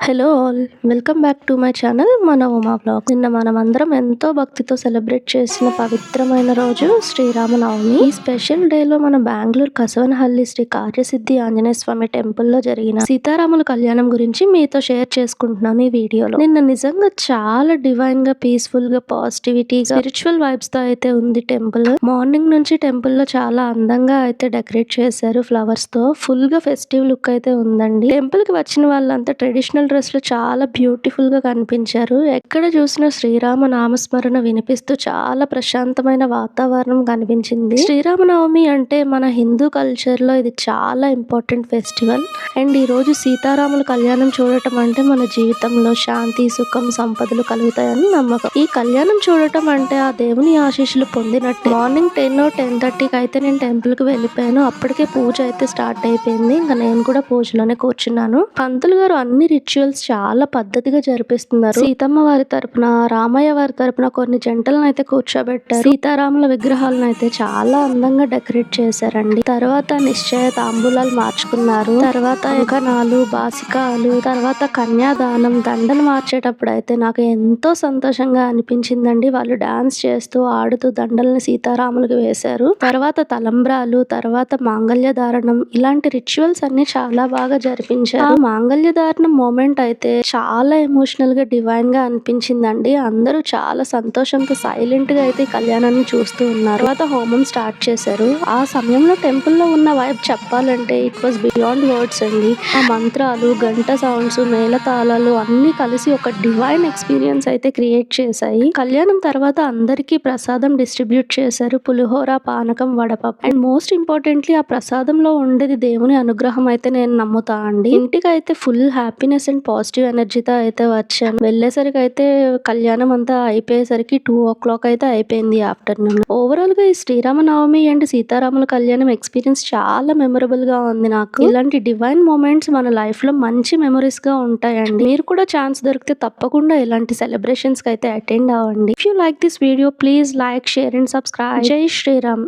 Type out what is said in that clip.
Hello all welcome back to my channel మన Uma blog. నిన్న మనమందరం ఎంతో భక్తితో సెలబ్రేట్ చేసిన పవిత్రమైన రోజు శ్రీరామనవమి. ఈ స్పెషల్ డేలో మన బెంగళూరు కసవనహల్లి శ్రీ కార్యసిద్ధి ఆంజనేయ స్వామి టెంపుల్లో జరిగిన సీతారాముల కళ్యాణం గురించి మీతో షేర్ చేసుకుంటున్నాను ఈ వీడియోలో. నిన్న నిజంగా చాలా డివైన్ గా, పీస్ఫుల్ గా, పాజిటివిటీ, స్పిరిచువల్ వైబ్స్ తో అయితే ఉంది టెంపుల్. మార్నింగ్ నుంచి టెంపుల్ లో చాలా అందంగా అయితే డెకరేట్ చేశారు ఫ్లవర్స్ తో. ఫుల్ గా ఫెస్టివ్ లుక్ అయితే ఉందండి. టెంపుల్ కి వచ్చిన వాళ్ళంతా ట్రెడిషనల్ డ్రెస్ లో చాలా బ్యూటిఫుల్ గా కనిపించారు. ఎక్కడ చూసినా శ్రీరామ నామస్మరణ వినిపిస్తూ చాలా ప్రశాంతమైన వాతావరణం కనిపించింది. శ్రీరామనవమి అంటే మన హిందూ కల్చర్ లో ఇది చాలా ఇంపార్టెంట్ ఫెస్టివల్. అండ్ ఈ రోజు సీతారాముల కళ్యాణం చూడటం అంటే మన జీవితంలో శాంతి, సుఖం, సంపదలు కలుగుతాయని నమ్మకం. ఈ కళ్యాణం చూడటం అంటే ఆ దేవుని ఆశీస్సులు పొందినట్టే. మార్నింగ్ 10-10:30కి అయితే నేను టెంపుల్ కి వెళ్ళిపోయాను. అప్పటికే పూజ అయితే స్టార్ట్ అయిపోయింది. ఇంకా నేను కూడా పూజలోనే కూర్చున్నాను. పంతులు గారు అన్ని రిచువల్స్ చాలా పద్ధతిగా జరిపిస్తున్నారు. సీతమ్మ వారి తరపున, రామయ్య వారి తరపున కొన్ని జంటలను అయితే కూర్చోబెట్టారు. సీతారాముల విగ్రహాలను అయితే చాలా అందంగా డెకరేట్ చేశారండి. తర్వాత నిశ్చయ తాంబూలాలు మార్చుకున్నారు. తర్వాత కంకణాలు, బాసికాలు, తర్వాత కన్యాదానం, దండలు మార్చేటప్పుడు అయితే నాకు ఎంతో సంతోషంగా అనిపించిందండి. వాళ్ళు డాన్స్ చేస్తూ, ఆడుతూ దండల్ని సీతారాములకు వేశారు. తర్వాత తలంబ్రాలు, తర్వాత మాంగళ్య ధారణం, ఇలాంటి రిచువల్స్ అన్ని చాలా బాగా జరిపించారు. మాంగళ్య ధారణం మూమెంట్ అయితే చాలా ఎమోషనల్ గా, డివైన్ గా అనిపించిందండి. అందరూ చాలా సంతోషంతో సైలెంట్ గా అయితే కళ్యాణాన్ని చూస్తూ ఉన్నారు. తర్వాత హోమం స్టార్ట్ చేశారు. ఆ సమయంలో టెంపుల్ లో ఉన్న వైబ్ చెప్పాలంటే ఇట్ వాస్ బియాండ్ వర్డ్స్ అండి. ఆ మంత్రాలు, గంట సౌండ్స్, మేళతాళాలు అన్ని కలిసి ఒక డివైన్ ఎక్స్పీరియన్స్ అయితే క్రియేట్ చేశాయి. కళ్యాణం తర్వాత అందరికీ ప్రసాదం డిస్ట్రిబ్యూట్ చేశారు. పులిహోర, పానకం, వడపప్పు. అండ్ మోస్ట్ ఇంపార్టెంట్లీ ఆ ప్రసాదంలో ఉండేది దేవుని అనుగ్రహం అయితే నేను నమ్ముతా అండి. ఇంటికి అయితే ఫుల్ హ్యాపీనెస్ అండ్ పాజిటివ్ ఎనర్జీతో అయితే వచ్చాను. వెళ్ళేసరికి అయితే కళ్యాణం అంతా అయిపోయేసరికి 2 o'clock అయితే అయిపోయింది ఆఫ్టర్నూన్. ఓవరాల్ గా ఈ శ్రీరామనవమి అండ్ సీతారాముల కళ్యాణం ఎక్స్పీరియన్స్ చాలా మెమొరబుల్ గా ఉంది నాకు. ఇలాంటి డివైన్ మూమెంట్స్ మన లైఫ్ లో మంచి మెమరీస్ గా ఉంటాయండి. మీరు కూడా ఛాన్స్ దొరికితే తప్పకుండా ఇలాంటి సెలబ్రేషన్స్ కి అయితే అటెండ్ అవ్వండి. If you like this video please like, share and subscribe. జై శ్రీరామ్.